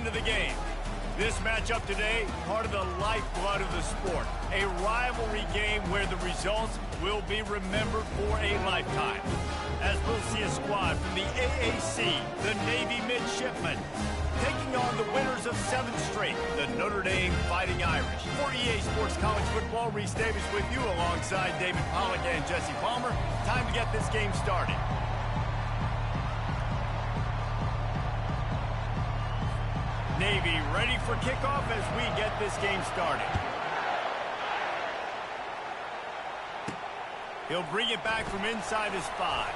end of the game. This matchup today, part of the lifeblood of the sport. A rivalry game where the results will be remembered for a lifetime. As we'll see a squad from the AAC, the Navy Midshipmen, taking on the winners of 7th straight, the Notre Dame Fighting Irish. For EA Sports College Football, Reese Davis with you alongside David Pollack and Jesse Palmer. Time to get this game started. Navy ready for kickoff as we get this game started. He'll bring it back from inside his 5.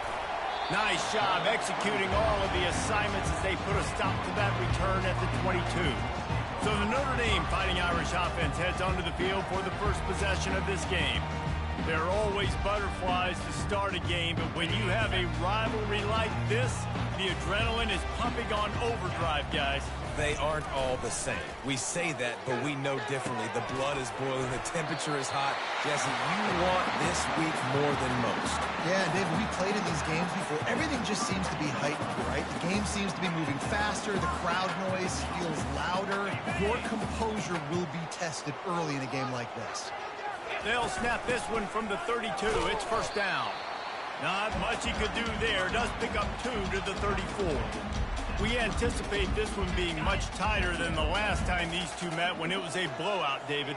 Nice job executing all of the assignments as they put a stop to that return at the 22. So the Notre Dame Fighting Irish offense heads onto the field for the first possession of this game. There are always butterflies to start a game, but when you have a rivalry like this, the adrenaline is pumping on overdrive, guys. They aren't all the same. We say that, but we know differently. The blood is boiling. The temperature is hot. Jesse, you want this week more than most. Yeah, David, we played in these games before. Everything just seems to be heightened, right? The game seems to be moving faster. The crowd noise feels louder. Your composure will be tested early in a game like this. They'll snap this one from the 32. It's first down. Not much he could do there. Does pick up 2 to the 34. We anticipate this one being much tighter than the last time these two met when it was a blowout, David.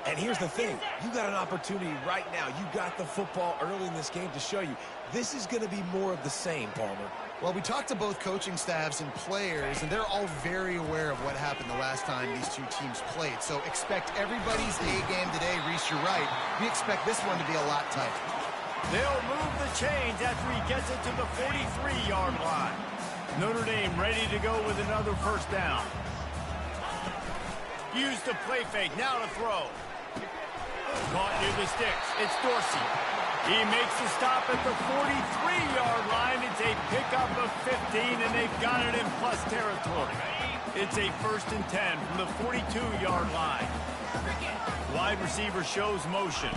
And here's the thing. You got an opportunity right now. You got the football early in this game to show you. This is going to be more of the same, Palmer. Well, we talked to both coaching staffs and players, and they're all very aware of what happened the last time these two teams played. So expect everybody's A game today. Reese, you're right. We expect this one to be a lot tighter. They'll move the chains after he gets it to the 43-yard line. Notre Dame ready to go with another first down. Use the play fake, now to throw. Caught near the sticks, it's Dorsey. He makes the stop at the 43-yard line. It's a pickup of 15, and they've got it in plus territory. It's a 1st and 10 from the 42-yard line. Wide receiver shows motion.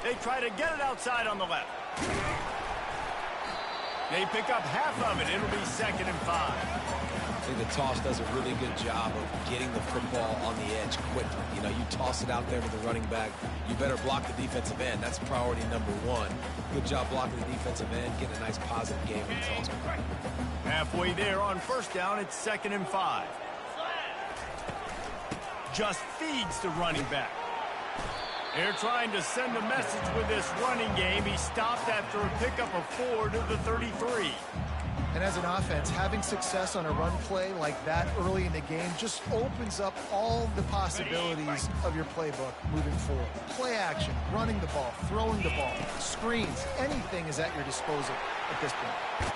They try to get it outside on the left. They pick up half of it. It'll be 2nd and 5. I think the toss does a really good job of getting the football on the edge quickly. You know, you toss it out there to the running back. You better block the defensive end. That's priority number 1. Good job blocking the defensive end, getting a nice positive game on the toss. Halfway there on first down, it's 2nd and 5. Just feeds the running back. They're trying to send a message with this running game. He stopped after a pickup of 4 to the 33. And as an offense, having success on a run play like that early in the game just opens up all the possibilities of your playbook moving forward. Play action, running the ball, throwing the ball, screens, anything is at your disposal at this point.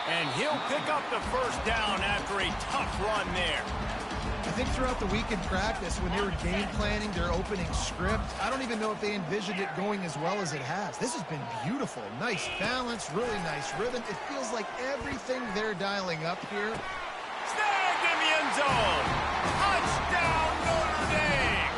And he'll pick up the first down after a tough run there. I think throughout the week in practice, when they were game planning their opening script, I don't even know if they envisioned it going as well as it has. This has been beautiful. Nice balance, really nice rhythm. It feels like everything they're dialing up here. Snagged in the end zone. Touchdown, Notre Dame.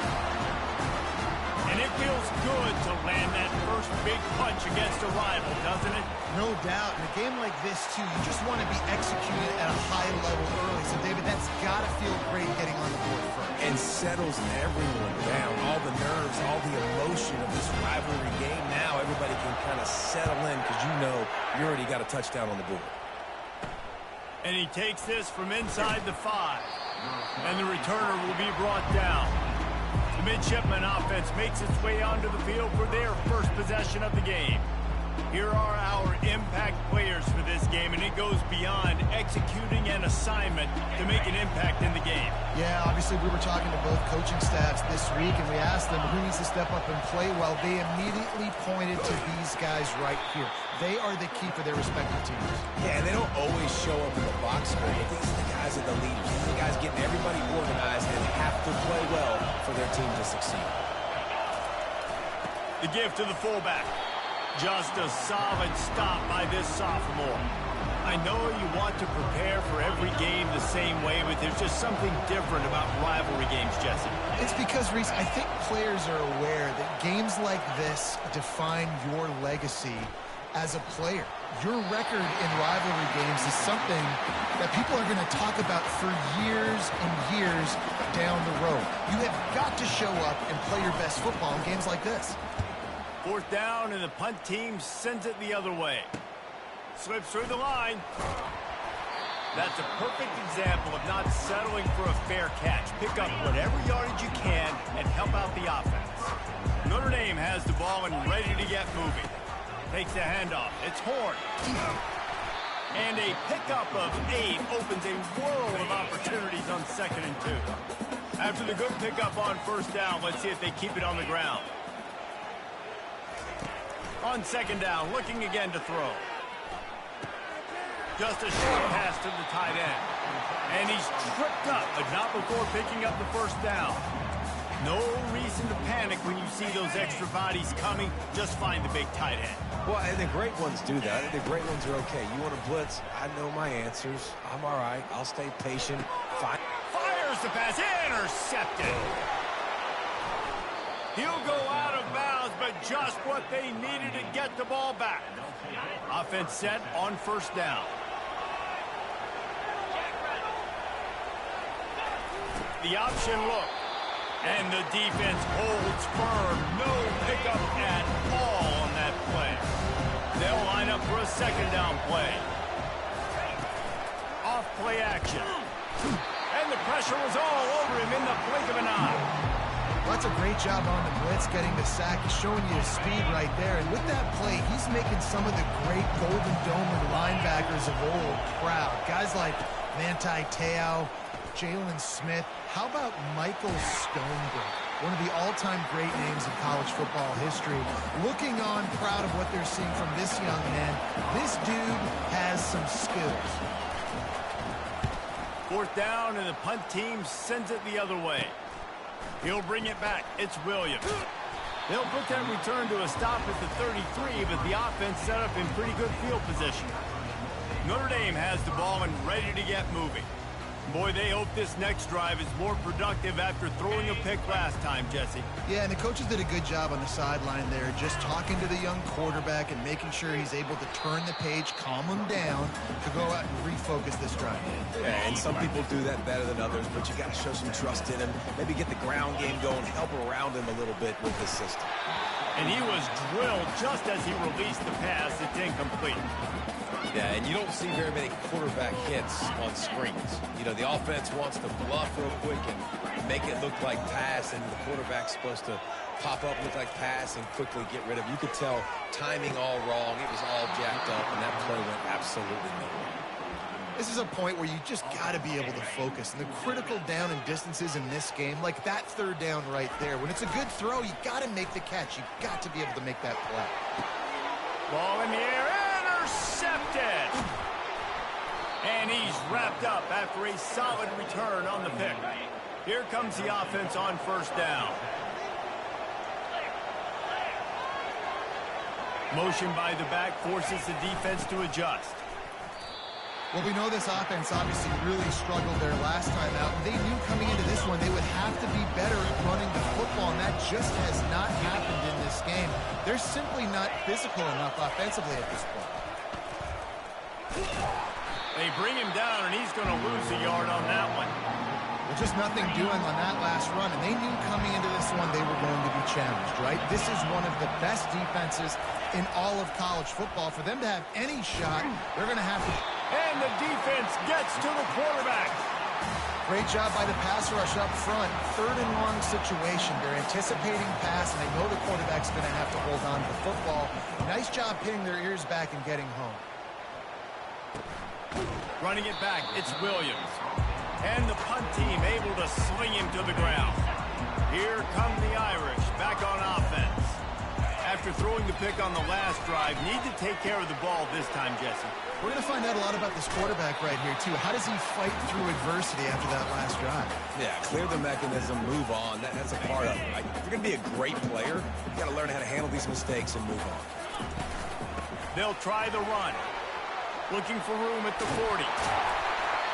And it feels good to land that first big punch against a rival, doesn't it? No doubt. In a game like this, too, you just want to be executed at a high level early. So, David, that's got to feel great getting on the board first. And settles everyone down. All the nerves, all the emotion of this rivalry game. Now everybody can kind of settle in because you know you already got a touchdown on the board. And he takes this from inside the 5. And the returner will be brought down. The Midshipman offense makes its way onto the field for their first possession of the game. Here are our impact players for this game, and it goes beyond executing an assignment to make an impact in the game. Yeah, obviously we were talking to both coaching staffs this week, and we asked them who needs to step up and play well. They immediately pointed to these guys right here. They are the key for their respective teams. Yeah, and they don't always show up in the box score, but these are the guys that are the leaders. These are the guys getting everybody organized and have to play well for their team to succeed. The give to the fullback. Just a solid stop by this sophomore. I know you want to prepare for every game the same way, but there's just something different about rivalry games, Jesse. It's because, Reese, I think players are aware that games like this define your legacy as a player. Your record in rivalry games is something that people are going to talk about for years and years down the road. You have got to show up and play your best football in games like this. 4th down, and the punt team sends it the other way. Slips through the line. That's a perfect example of not settling for a fair catch. Pick up whatever yardage you can and help out the offense. Notre Dame has the ball and ready to get moving. Takes the handoff. It's Horn. And a pickup of 8 opens a world of opportunities on 2nd and 2. After the good pickup on 1st down, let's see if they keep it on the ground. On 2nd down, looking again to throw. Just a short pass to the tight end. And he's tripped up, but not before picking up the 1st down. No reason to panic when you see those extra bodies coming. Just find the big tight end. Well, and the great ones do that. The great ones are okay. You want to blitz? I know my answers. I'm all right. I'll stay patient. Fires the pass. Intercepted. He'll go out of bounds, but just what they needed to get the ball back. Offense set on 1st down. The option look. And the defense holds firm. No pickup at all on that play. They'll line up for a 2nd down play. Off play action. And the pressure was all over him in the blink of an eye. Well, that's a great job on the blitz, getting the sack. He's showing you his speed right there. And with that play, he's making some of the great Golden Domer linebackers of old proud. Guys like Manti Te'o, Jalen Smith. How about Michael Stonebrook, one of the all-time great names in college football history? Looking on, proud of what they're seeing from this young man. This dude has some skills. 4th down, and the punt team sends it the other way. He'll bring it back. It's Williams. They'll put that return to a stop at the 33, but the offense set up in pretty good field position. Notre Dame has the ball and ready to get moving. Boy, they hope this next drive is more productive after throwing a pick last time, Jesse. Yeah, and the coaches did a good job on the sideline there, just talking to the young quarterback and making sure he's able to turn the page, calm him down, to go out and refocus this drive. Yeah, and some people do that better than others, but you got to show some trust in him. Maybe get the ground game going, help around him a little bit with the system. And he was drilled just as he released the pass. It's incomplete. Yeah, and you don't see very many quarterback hits on screens. You know, the offense wants to bluff real quick and make it look like pass, and the quarterback's supposed to pop up, look like pass, and quickly get rid of it. You could tell timing all wrong. It was all jacked up, and that play went absolutely nowhere. This is a point where you just got to be able to focus. And the critical down and distances in this game, like that 3rd down right there, when it's a good throw, you got to make the catch. You got to be able to make that play. Ball in the air. Intercepted. And he's wrapped up after a solid return on the pick. Here comes the offense on 1st down. Motion by the back forces the defense to adjust. Well, we know this offense obviously really struggled there last time out. And they knew coming into this one they would have to be better at running the football, and that just has not happened in this game. They're simply not physical enough offensively at this point. They bring him down, and he's going to lose a yard on that one. Well, just nothing doing on that last run, and they knew coming into this one they were going to be challenged, right? This is one of the best defenses in all of college football. For them to have any shot, they're going to have to... And the defense gets to the quarterback. Great job by the pass rush up front. 3rd and long situation. They're anticipating pass, and they know the quarterback's going to have to hold on to the football. Nice job pinning their ears back and getting home. Running it back, it's Williams. And the punt team able to sling him to the ground. Here come the Irish back on offense. After throwing the pick on the last drive, need to take care of the ball this time, Jesse. We're going to find out a lot about this quarterback right here, too. How does he fight through adversity after that last drive? Yeah, clear the mechanism, move on. That's a part of it. Right? If you're going to be a great player, you got to learn how to handle these mistakes and move on. They'll try the run. Looking for room at the 40.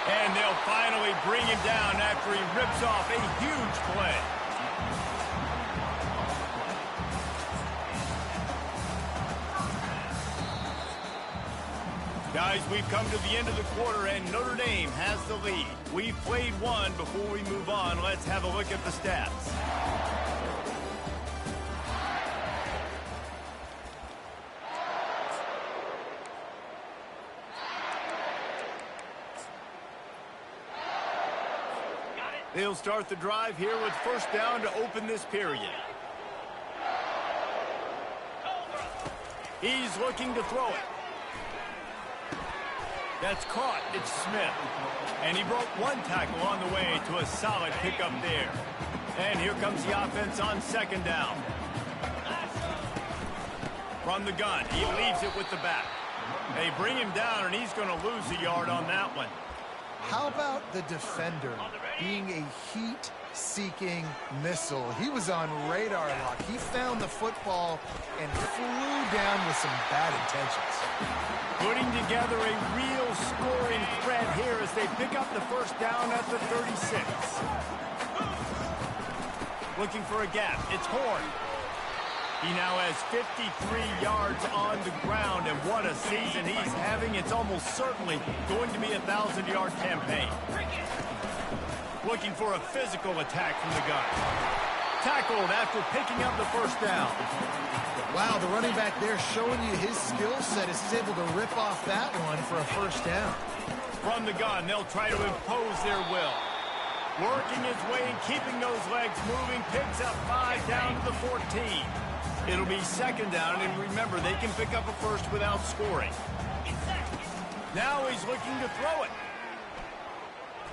And they'll finally bring him down after he rips off a huge play. Guys, we've come to the end of the quarter, and Notre Dame has the lead. We've played one. Before we move on, let's have a look at the stats. They'll start the drive here with first down to open this period. He's looking to throw it. That's caught. It's Smith. And he broke one tackle on the way to a solid pickup there. And here comes the offense on second down. From the gun, he leaves it with the back. They bring him down, and he's going to lose a yard on that one. How about the defender being a heat-seeking missile? He was on radar lock. He found the football and flew down with some bad intentions. Putting together a real scoring threat here as they pick up the first down at the 36. Looking for a gap. It's Horn. He now has 53 yards on the ground, and what a season he's having. It's almost certainly going to be a 1,000-yard campaign. Looking for a physical attack from the gun. Tackled after picking up the first down. Wow, the running back there showing you his skill set as he's able to rip off that one for a first down. From the gun, they'll try to impose their will. Working his way and keeping those legs moving, picks up 5 down to the 14. It'll be second down, and remember, they can pick up a first without scoring. Now he's looking to throw it.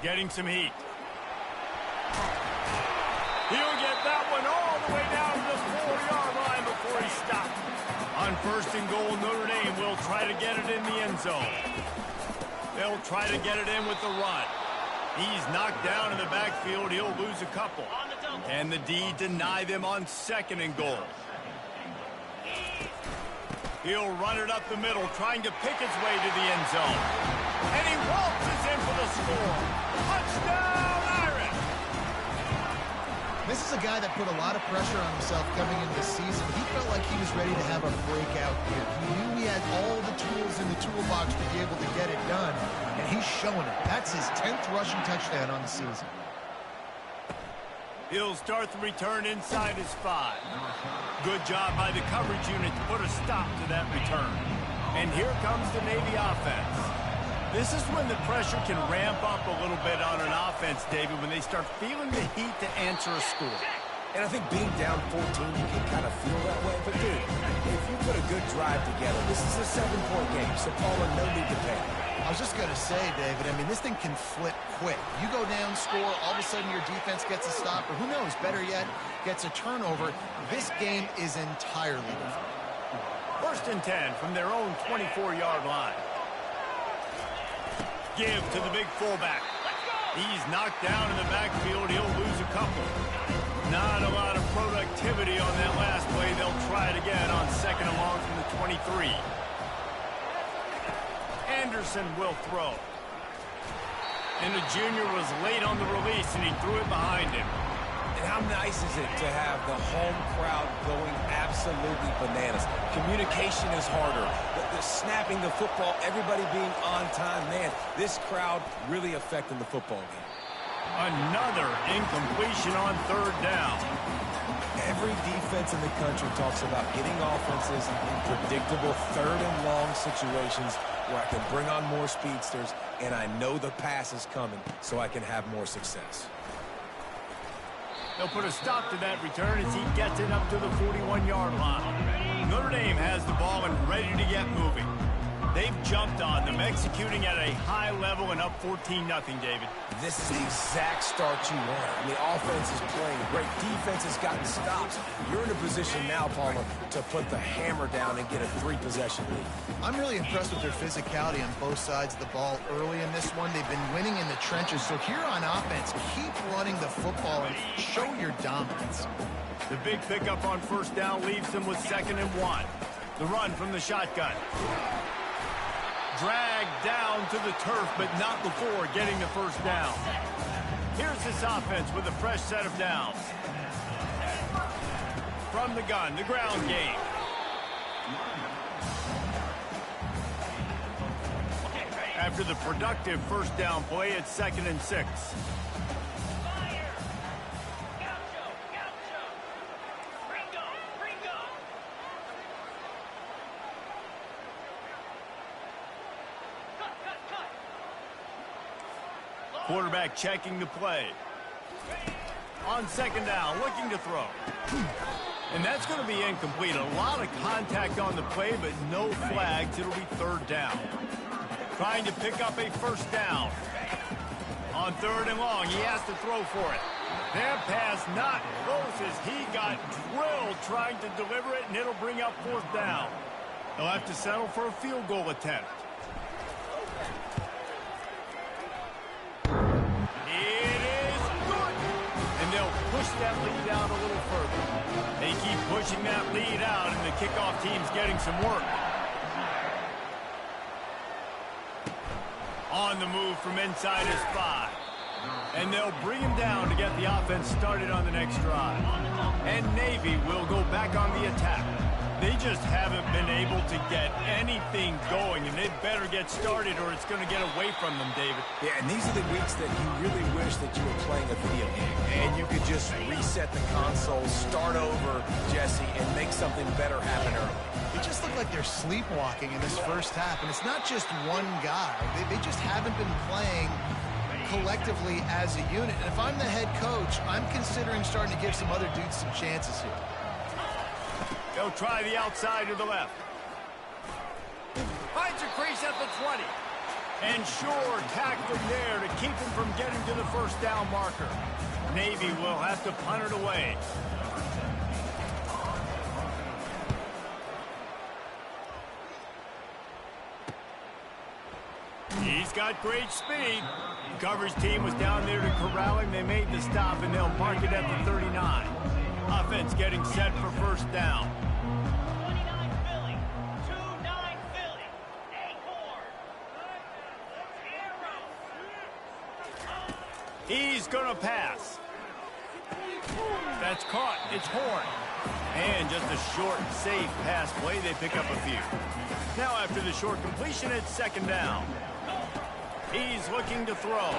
Getting some heat. He'll get that one all the way down to the 4-yard line before he stopped. On first and goal, Notre Dame will try to get it in the end zone. They'll try to get it in with the run. He's knocked down in the backfield. He'll lose a couple. And the D deny them on second and goal. He'll run it up the middle, trying to pick his way to the end zone. And he waltzes in for the score. Touchdown, Irish! This is a guy that put a lot of pressure on himself coming into the season. He felt like he was ready to have a breakout year. He knew he had all the tools in the toolbox to be able to get it done, and he's showing it. That's his 10th rushing touchdown on the season. He'll start the return inside his 5. Good job by the coverage unit to put a stop to that return. And here comes the Navy offense. This is when the pressure can ramp up a little bit on an offense, David, when they start feeling the heat to answer a score. And I think being down 14, you can kind of feel that way. But, dude, if you put a good drive together, this is a 7-point game, so Paula, no need to panic. I was just going to say, David, I mean, this thing can flip quick. You go down, score, all of a sudden your defense gets a stop, or who knows, better yet, gets a turnover. This game is entirely different. First and 10 from their own 24-yard line. Give to the big fullback. He's knocked down in the backfield. He'll lose a couple. Not a lot of productivity on that last play. They'll try it again on second and long from the 23. Anderson will throw. And the junior was late on the release, and he threw it behind him. And how nice is it to have the home crowd going absolutely bananas? Communication is harder. The snapping the football, everybody being on time. Man, this crowd really affecting the football game. Another incompletion on third down. Every defense in the country talks about getting offenses in predictable third and long situations where I can bring on more speedsters and I know the pass is coming so I can have more success. They'll put a stop to that return as he gets it up to the 41-yard line. Notre Dame has the ball and ready to get moving. They've jumped on them, executing at a high level and up 14-0, David. This is the exact start you want. I mean, offense is playing great. Defense has gotten stops. You're in a position now, Palmer, to put the hammer down and get a 3-possession lead. I'm really impressed with their physicality on both sides of the ball early in this one. They've been winning in the trenches. So here on offense, keep running the football and show your dominance. The big pickup on first down leaves them with second and 1. The run from the shotgun. Dragged down to the turf, but not before getting the first down. Here's this offense with a fresh set of downs. From the gun, the ground game. After the productive first down play, it's 2nd and 6. Quarterback checking the play. On 2nd down, looking to throw. And that's going to be incomplete. A lot of contact on the play, but no flags. It'll be 3rd down. Trying to pick up a first down. On 3rd and long, he has to throw for it. That pass not close as he got drilled trying to deliver it, and it'll bring up 4th down. They'll have to settle for a field goal attempt. Push that lead out a little further. They keep pushing that lead out, and the kickoff team's getting some work. On the move from inside his 5. And they'll bring him down to get the offense started on the next drive. And Navy will go back on the attack. They just haven't been able to get anything going, and they better get started or it's going to get away from them, David. Yeah, and these are the weeks that you really wish that you were playing a video game and you could just reset the console, start over, Jesse, and make something better happen early. It just looked like they're sleepwalking in this first half, and it's not just one guy. They just haven't been playing collectively as a unit. And if I'm the head coach, I'm considering starting to give some other dudes some chances here. They'll try the outside to the left. Finds a crease at the 20. And Shore tacked him there to keep him from getting to the first down marker. Navy will have to punt it away. He's got great speed. The coverage team was down there to corral him. They made the stop, and they'll mark it at the 39. Offense getting set for first down. 29 Philly. 2-9 Philly. Acorn. He's going to pass. That's caught. It's Horn. And just a short, safe pass play. They pick up a few. Now after the short completion, it's 2nd down. He's looking to throw.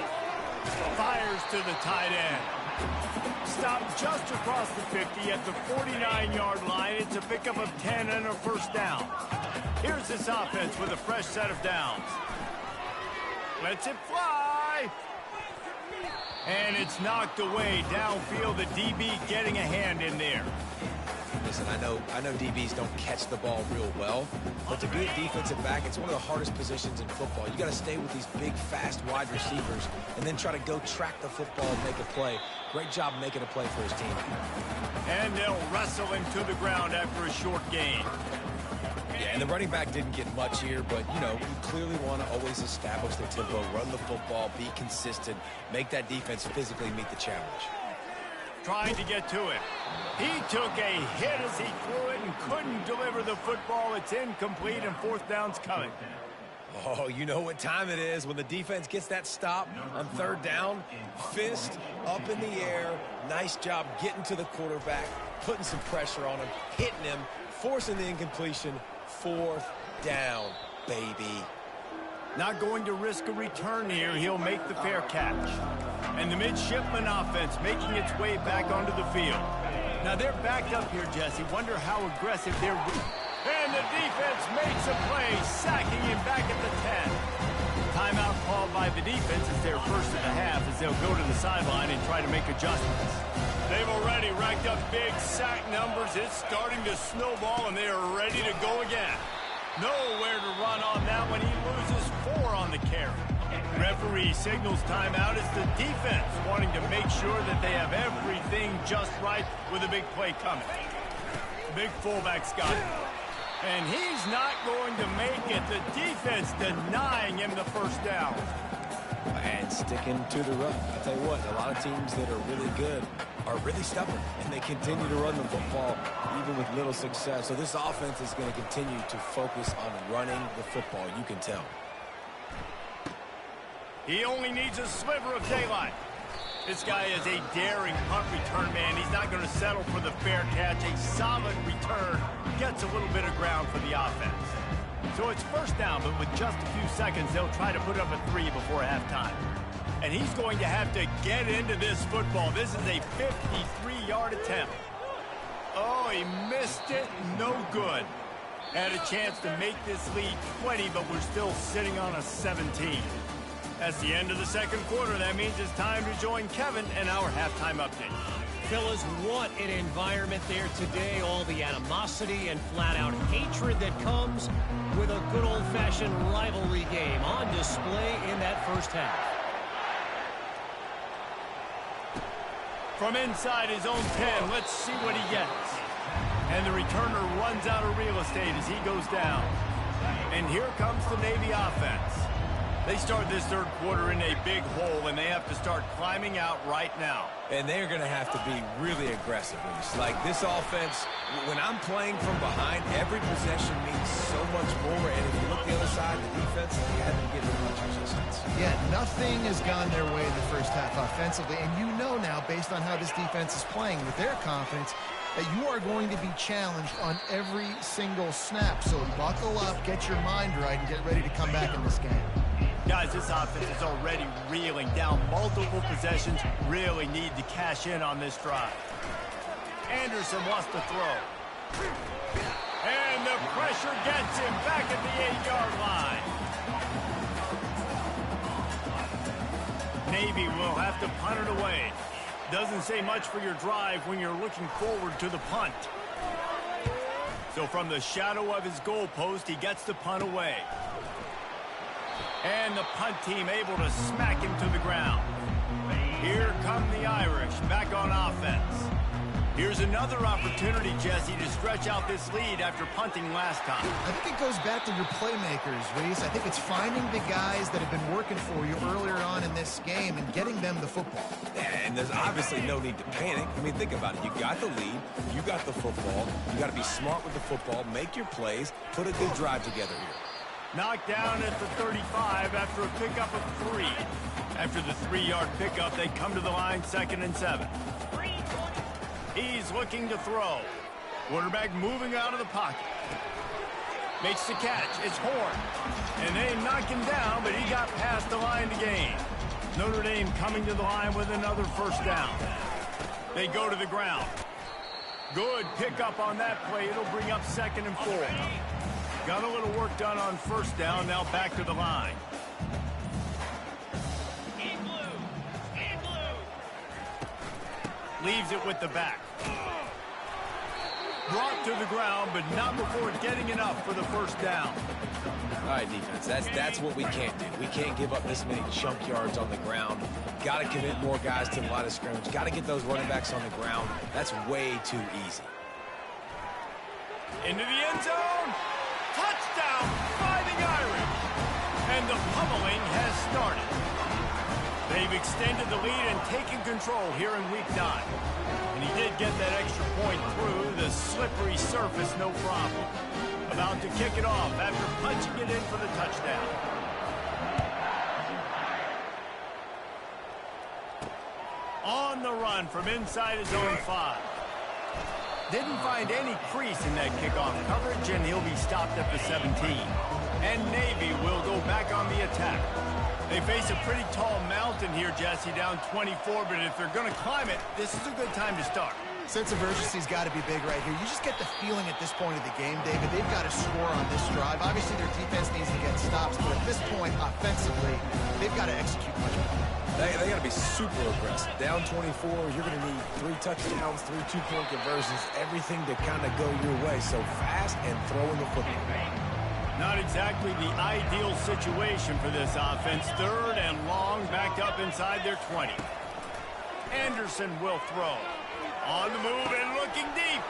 Fires to the tight end. Stopped just across the 50 at the 49-yard line. It's a pickup of 10 and a first down. Here's this offense with a fresh set of downs. Lets it fly. And it's knocked away downfield. The DB getting a hand in there. Listen, I know DBs don't catch the ball real well, but to be a defensive back, it's one of the hardest positions in football. You got to stay with these big, fast wide receivers and then try to go track the football and make a play. Great job making a play for his team. And they'll wrestle him to the ground after a short gain. Yeah, and the running back didn't get much here, but, you know, you clearly want to always establish the tempo, run the football, be consistent, make that defense physically meet the challenge. Trying to get to it. He took a hit as he threw it and couldn't deliver the football. It's incomplete, and 4th down's coming. Oh, you know what time it is when the defense gets that stop on 3rd down. Fist up in the air. Nice job getting to the quarterback, putting some pressure on him, hitting him, forcing the incompletion. 4th down, baby. Not going to risk a return here. He'll make the fair catch. And the midshipman offense making its way back onto the field. Now they're backed up here, Jesse. Wonder how aggressive they're... And the defense makes a play, sacking him back at the 10. Timeout called by the defense as their first of the half as they'll go to the sideline and try to make adjustments. They've already racked up big sack numbers. It's starting to snowball, and they are ready to go again. Nowhere to run on that one. He loses 4 on the carry. Referee signals timeout. It's the defense wanting to make sure that they have everything just right with a big play coming. Big fullback's got it. And he's not going to make it. The defense denying him the first down. And sticking to the run. I'll tell you what, a lot of teams that are really good are really stubborn, and they continue to run the football even with little success. So this offense is going to continue to focus on running the football, you can tell. He only needs a sliver of daylight. This guy is a daring punt return man. He's not going to settle for the fair catch. A solid return gets a little bit of ground for the offense. So it's first down, but with just a few seconds, they'll try to put up a 3 before halftime. And he's going to have to get into this football. This is a 53-yard attempt. Oh, he missed it. No good. Had a chance to make this lead 20, but we're still sitting on a 17. That's the end of the second quarter. That means it's time to join Kevin and our halftime update. Fellas, what an environment there today. All the animosity and flat-out hatred that comes with a good old-fashioned rivalry game on display in that first half. From inside his own 10, let's see what he gets. And the returner runs out of real estate as he goes down. And here comes the Navy offense. They start this third quarter in a big hole, and they have to start climbing out right now. And they're going to have to be really aggressive. Like this offense, when I'm playing from behind, every possession means so much more. And if you look the other side, the defense, they haven't given much resistance. Yeah, nothing has gone their way in the first half offensively. And you know now, based on how this defense is playing with their confidence, that you are going to be challenged on every single snap. So buckle up, get your mind right, and get ready to come back in this game. Guys, this offense is already reeling down multiple possessions. Really need to cash in on this drive. Anderson wants to throw. And the pressure gets him back at the 8-yard line. Navy will have to punt it away. Doesn't say much for your drive when you're looking forward to the punt. So from the shadow of his goal post, he gets the punt away. And the punt team able to smack him to the ground. Here come the Irish back on offense. Here's another opportunity, Jesse, to stretch out this lead after punting last time. I think it goes back to your playmakers, Reese. I think it's finding the guys that have been working for you earlier on in this game and getting them the football. And there's obviously no need to panic. I mean, think about it. You got the lead. You got the football. You got to be smart with the football. Make your plays. Put a good drive together here. Knocked down at the 35 after a pickup of 3. After the 3-yard pickup, they come to the line 2nd and 7. He's looking to throw. Quarterback moving out of the pocket. Makes the catch. It's Horn. And they knock him down, but he got past the line to gain. Notre Dame coming to the line with another first down. They go to the ground. Good pickup on that play. It'll bring up 2nd and 4. Got a little work done on first down. Now back to the line. In blue. In blue. Leaves it with the back. Brought to the ground, but not before getting enough for the first down. All right, defense, that's what we can't do. We can't give up this many chunk yards on the ground. Got to commit more guys to the line of scrimmage. Got to get those running backs on the ground. That's way too easy. Into the end zone. Touchdown, Fighting Irish. And the pummeling has started. They've extended the lead and taken control here in week 9. And he did get that extra point through the slippery surface, no problem. About to kick it off after punching it in for the touchdown. On the run from inside his own 5. Didn't find any crease in that kickoff coverage, and he'll be stopped at the 17. And Navy will go back on the attack. They face a pretty tall mountain here, Jesse, down 24, but if they're going to climb it, this is a good time to start. Sense of urgency's got to be big right here. You just get the feeling at this point of the game, David, they've got to score on this drive. Obviously, their defense needs to get stops, but at this point, offensively, they've got to execute much better. They got to be super aggressive. Down 24, you're going to need 3 touchdowns, 3 two-point conversions, everything to kind of go your way. So fast and throwing the football. Not exactly the ideal situation for this offense. 3rd and long, backed up inside their 20. Anderson will throw. On the move and looking deep.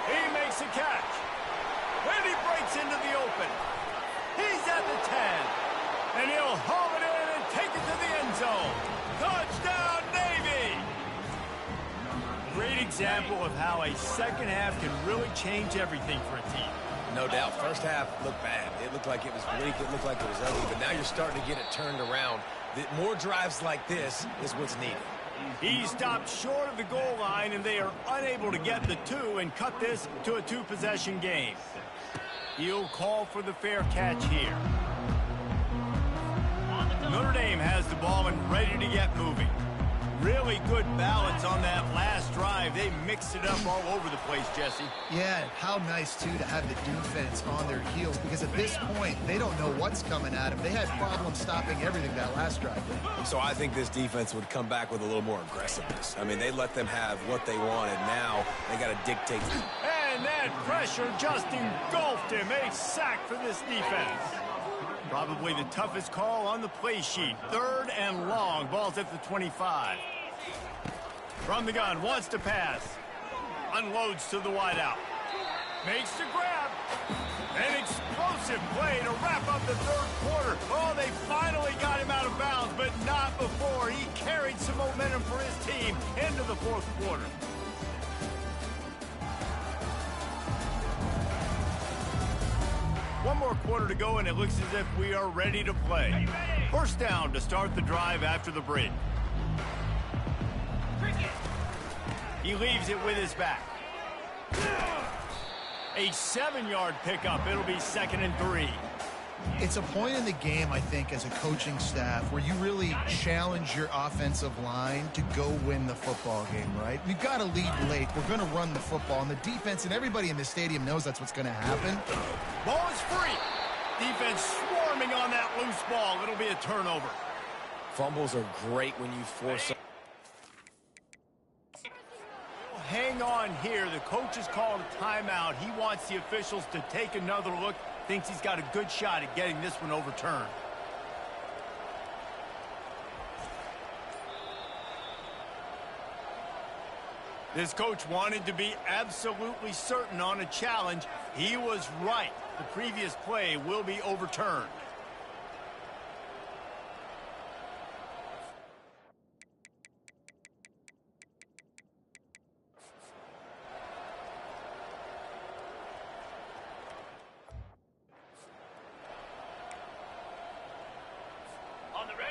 He makes a catch. And he breaks into the open. He's at the 10. And he'll haul it in and take it to the end zone. Touchdown, Navy! Great example of how a second half can really change everything for a team. No doubt. First half looked bad. It looked like it was weak. It looked like it was ugly. But now you're starting to get it turned around. More drives like this is what's needed. He stopped short of the goal line, and they are unable to get the 2 and cut this to a 2-possession game. He'll call for the fair catch here. Notre Dame has the ball and ready to get moving. Really good balance on that last drive. They mixed it up all over the place, Jesse. Yeah, how nice, too, to have the defense on their heels, because at this point, they don't know what's coming at them. They had problems stopping everything that last drive did. So I think this defense would come back with a little more aggressiveness. I mean, they let them have what they wanted. Now they got to dictate. And that pressure just engulfed him. A sack for this defense. Probably the toughest call on the play sheet. 3rd and long. Ball's at the 25. From the gun, wants to pass. Unloads to the wideout. Makes the grab. An explosive play to wrap up the 3rd quarter. Oh, they finally got him out of bounds, but not before. He carried some momentum for his team into the 4th quarter. One more quarter to go, and it looks as if we are ready to play. First down to start the drive after the break. He leaves it with his back. A 7-yard pickup. It'll be 2nd and 3. It's a point in the game, I think, as a coaching staff where you really challenge your offensive line to go win the football game, right? We've got to lead late. We're going to run the football, and the defense and everybody in the stadium knows that's what's going to happen. Ball is free. Defense swarming on that loose ball. It'll be a turnover. Fumbles are great when you force them. Hang on here. The coach has called a timeout. He wants the officials to take another look. Thinks he's got a good shot at getting this one overturned. This coach wanted to be absolutely certain on a challenge. He was right. The previous play will be overturned.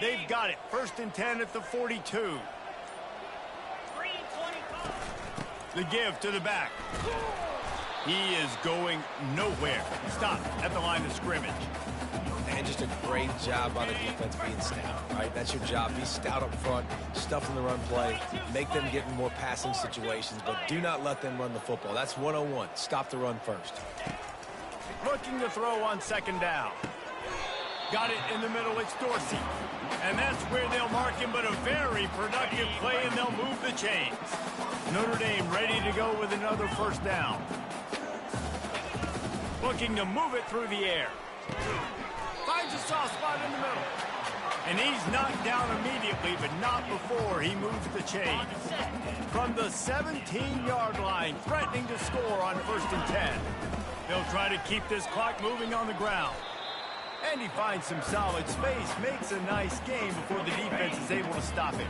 They've got it. 1st and 10 at the 42. The give to the back. He is going nowhere. Stop at the line of scrimmage. And just a great job by the defense being stout, right? That's your job. Be stout up front, stuff in the run play, make them get in more passing situations, but do not let them run the football. That's 101. Stop the run first. Looking to throw on 2nd down. Got it in the middle. It's Dorsey. And that's where they'll mark him, but a very productive play, and they'll move the chains. Notre Dame ready to go with another 1st down. Looking to move it through the air. Finds a soft spot in the middle. And he's knocked down immediately, but not before he moves the chains. From the 17-yard line, threatening to score on 1st and 10. They'll try to keep this clock moving on the ground. And he finds some solid space, makes a nice game before the defense is able to stop him.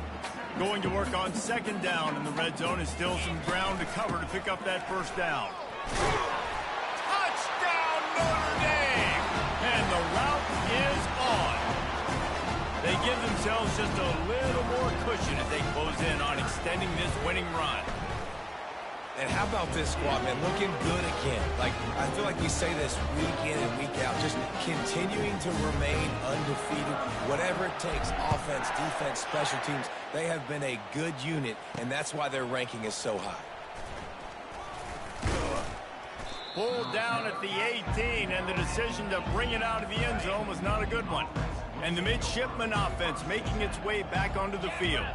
Going to work on 2nd down, and the red zone is still some ground to cover to pick up that 1st down. Touchdown, Notre Dame! And the route is on. They give themselves just a little more cushion as they close in on extending this winning run. And how about this squad, man? Looking good again. Like, I feel like we say this week in and week out, just continuing to remain undefeated. Whatever it takes, offense, defense, special teams, they have been a good unit, and that's why their ranking is so high. Pulled down at the 18, and the decision to bring it out of the end zone was not a good one. And the midshipman offense making its way back onto the field.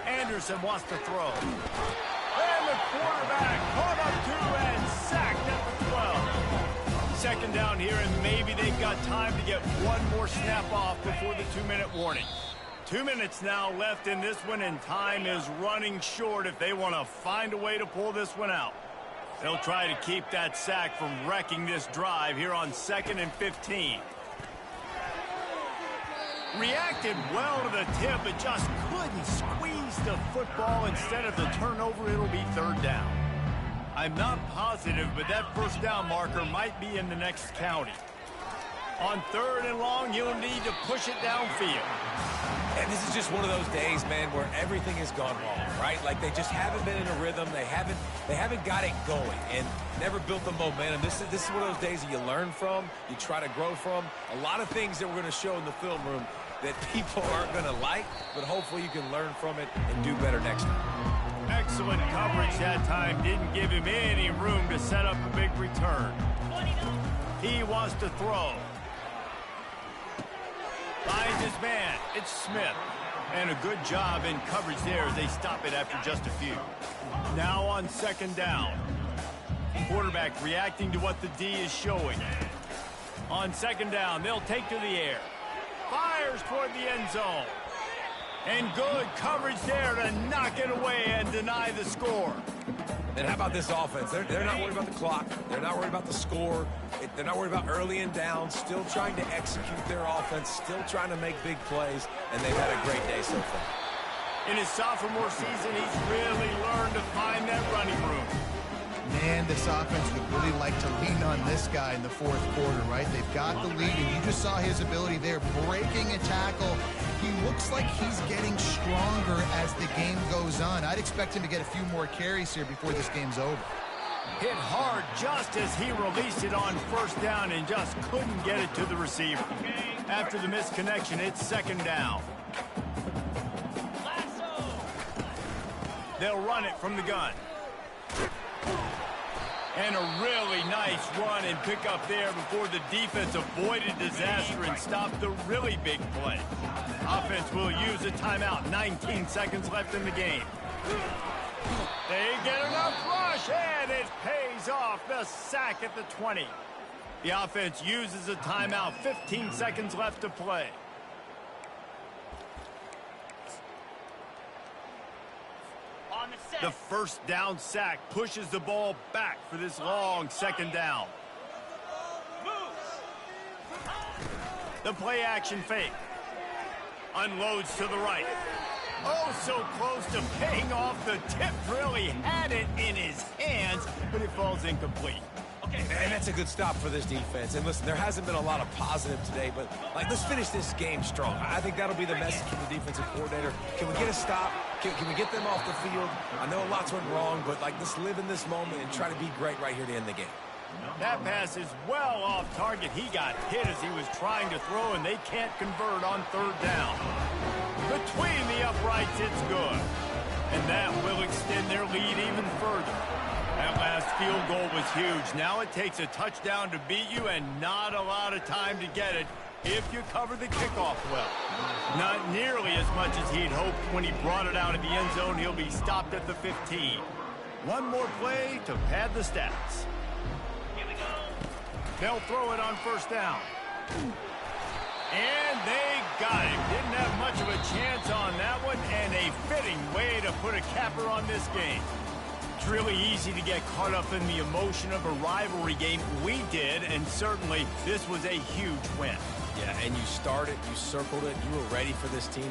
Anderson wants to throw. And the quarterback caught up to and sacked at the 12. 2nd down here, and maybe they've got time to get one more snap off before the 2-minute warning. 2 minutes now left in this one, and time is running short if they want to find a way to pull this one out. They'll try to keep that sack from wrecking this drive here on 2nd and 15. Reacted well to the tip, but just couldn't squeeze the football. Instead of the turnover, it'll be 3rd down. I'm not positive, but that 1st down marker might be in the next county. On 3rd and long, you'll need to push it downfield. And this is just one of those days, man, where everything has gone wrong, right? Like they just haven't been in a rhythm. They haven't got it going and never built the momentum. This is one of those days that you learn from, you try to grow from. A lot of things that we're going to show in the film room that people aren't going to like, but hopefully you can learn from it and do better next time. Excellent coverage that time. Didn't give him any room to set up a big return. He wants to throw. Finds his man. It's Smith. And a good job in coverage there as they stop it after just a few. Now on 2nd down. Quarterback reacting to what the D is showing. On 2nd down, they'll take to the air. Fires toward the end zone. And good coverage there to knock it away and deny the score. And how about this offense? They're not worried about the clock. They're not worried about the score. They're not worried about early and down. Still trying to execute their offense. Still trying to make big plays. And they've had a great day so far. In his sophomore season, he's really learned to find that running room. Man, this offense would really like to lean on this guy in the 4th quarter, right? They've got the lead, and you just saw his ability there, breaking a tackle. He looks like he's getting stronger as the game goes on. I'd expect him to get a few more carries here before this game's over. Hit hard just as he released it on 1st down and just couldn't get it to the receiver. After the missed connection, it's 2nd down. They'll run it from the gun. And a really nice run and pick up there before the defense avoided disaster and stopped the really big play. Offense will use a timeout. 19 seconds left in the game. They get enough rush, and it pays off. The sack at the 20. The offense uses a timeout. 15 seconds left to play. The 1st down sack pushes the ball back for this long 2nd down. The play action fake. Unloads to the right. Oh, so close to paying off. The tip really had it in his hands, but it falls incomplete. And that's a good stop for this defense. And listen, there hasn't been a lot of positive today, but let's finish this game strong. I think that'll be the message from the defensive coordinator. Can we get a stop? Can we get them off the field? I know lots went wrong, but let's live in this moment and try to be great right here to end the game. That pass is well off target. He got hit as he was trying to throw, and they can't convert on 3rd down. Between the uprights, it's good. And that will extend their lead even further. That last field goal was huge. Now it takes a touchdown to beat you and not a lot of time to get it if you cover the kickoff well. Not nearly as much as he'd hoped when he brought it out of the end zone. He'll be stopped at the 15. One more play to pad the stats. Here we go. They'll throw it on 1st down. And they got him. Didn't have much of a chance on that one, and a fitting way to put a capper on this game. It's really easy to get caught up in the emotion of a rivalry game. We did, and certainly this was a huge win. Yeah, and you started, you circled it, you were ready for this team.